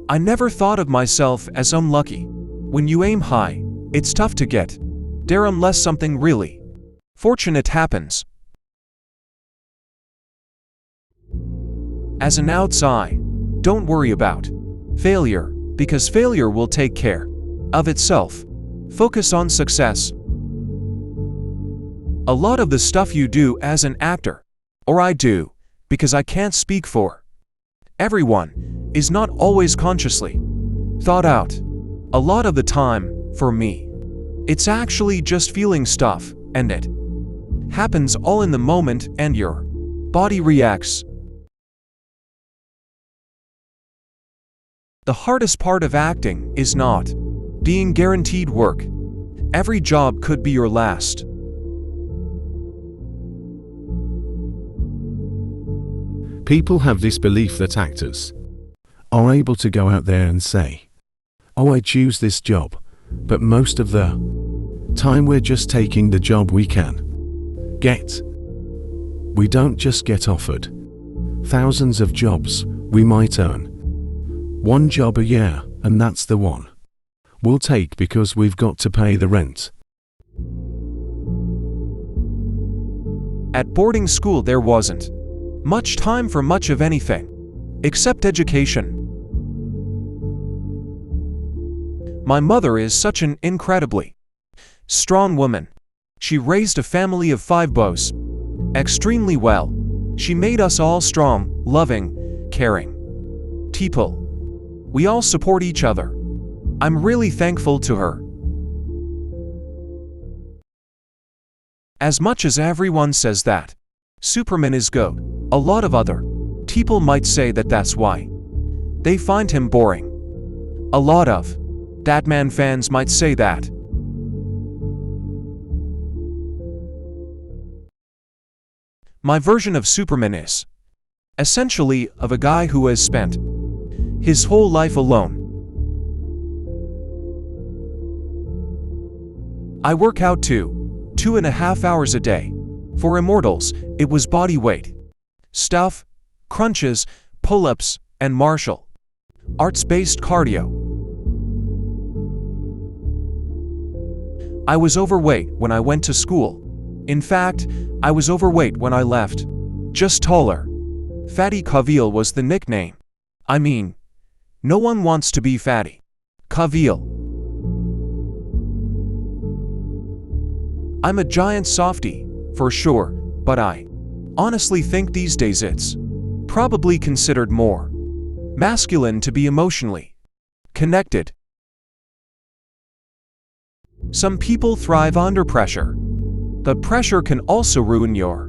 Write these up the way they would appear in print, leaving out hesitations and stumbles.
I never thought of myself as unlucky. When you aim high, it's tough to get there unless something really fortunate happens. As an outsider, don't worry about failure, because failure will take care of itself. Focus on success. A lot of the stuff you do as an actor, or I do, because I can't speak for everyone, is not always consciously thought out. A lot of the time, for me, it's actually just feeling stuff, and it happens all in the moment and your body reacts. The hardest part of acting is not being guaranteed work. Every job could be your last. People have this belief that actors are able to go out there and say, "Oh, I choose this job," but most of the time we're just taking the job we can get. We don't just get offered thousands of jobs. We might earn one job a year, and that's the one we'll take because we've got to pay the rent. At boarding school there wasn't much time for much of anything, except education. My mother is such an incredibly strong woman. She raised a family of 5 boys extremely well. She made us all strong, loving, caring people. We all support each other. I'm really thankful to her. As much as everyone says that Superman is GOAT, a lot of other people might say that that's why they find him boring. A lot of Batman fans might say that. My version of Superman is essentially of a guy who has spent his whole life alone. I work out 2.5 hours a day. For immortals, it was body weight stuff, crunches, pull-ups, and martial arts-based cardio. I was overweight when I went to school. In fact, I was overweight when I left. Just taller. Fatty CAVILL was the nickname. I mean, no one wants to be fatty. CAVILL. I'm a giant softie, for sure, but I honestly think these days it's probably considered more masculine to be emotionally connected. Some people thrive under pressure, but pressure can also ruin your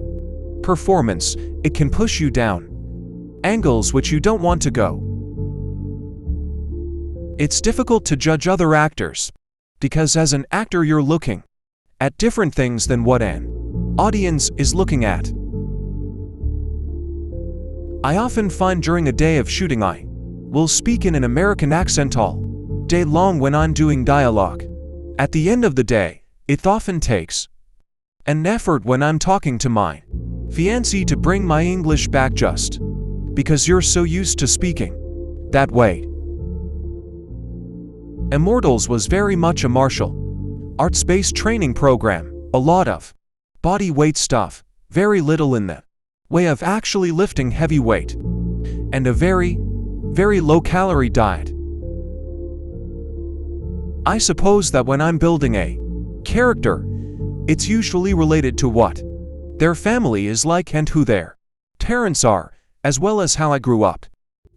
performance. It can push you down angles which you don't want to go. It's difficult to judge other actors, because as an actor you're looking at different things than what an audience is looking at. I often find during a day of shooting I will speak in an American accent all day long when I'm doing dialogue. At the end of the day, it often takes an effort when I'm talking to my fiancée to bring my English back just because you're so used to speaking that way. Immortals was very much a martial arts-based training program, a lot of body weight stuff, very little in the way of actually lifting heavy weight, and a very, very low-calorie diet. I suppose that when I'm building a character, it's usually related to what their family is like and who their parents are, as well as how I grew up.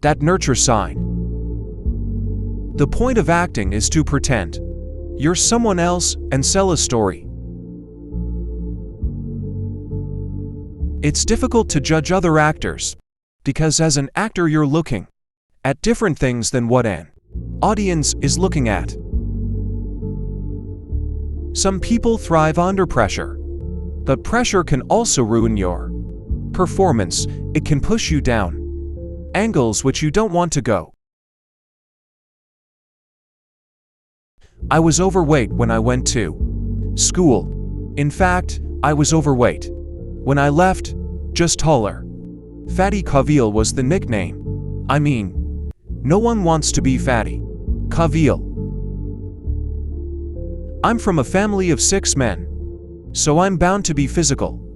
That nurture side. The point of acting is to pretend you're someone else and sell a story. It's difficult to judge other actors, because as an actor you're looking at different things than what an audience is looking at. Some people thrive under pressure, but pressure can also ruin your performance. It can push you down angles which you don't want to go. I was overweight when I went to school. In fact, I was overweight when I left, just taller. Fatty CAVILL was the nickname. I mean, No one wants to be fatty. CAVILL. I'm from a family of 6 men. So I'm bound to be physical.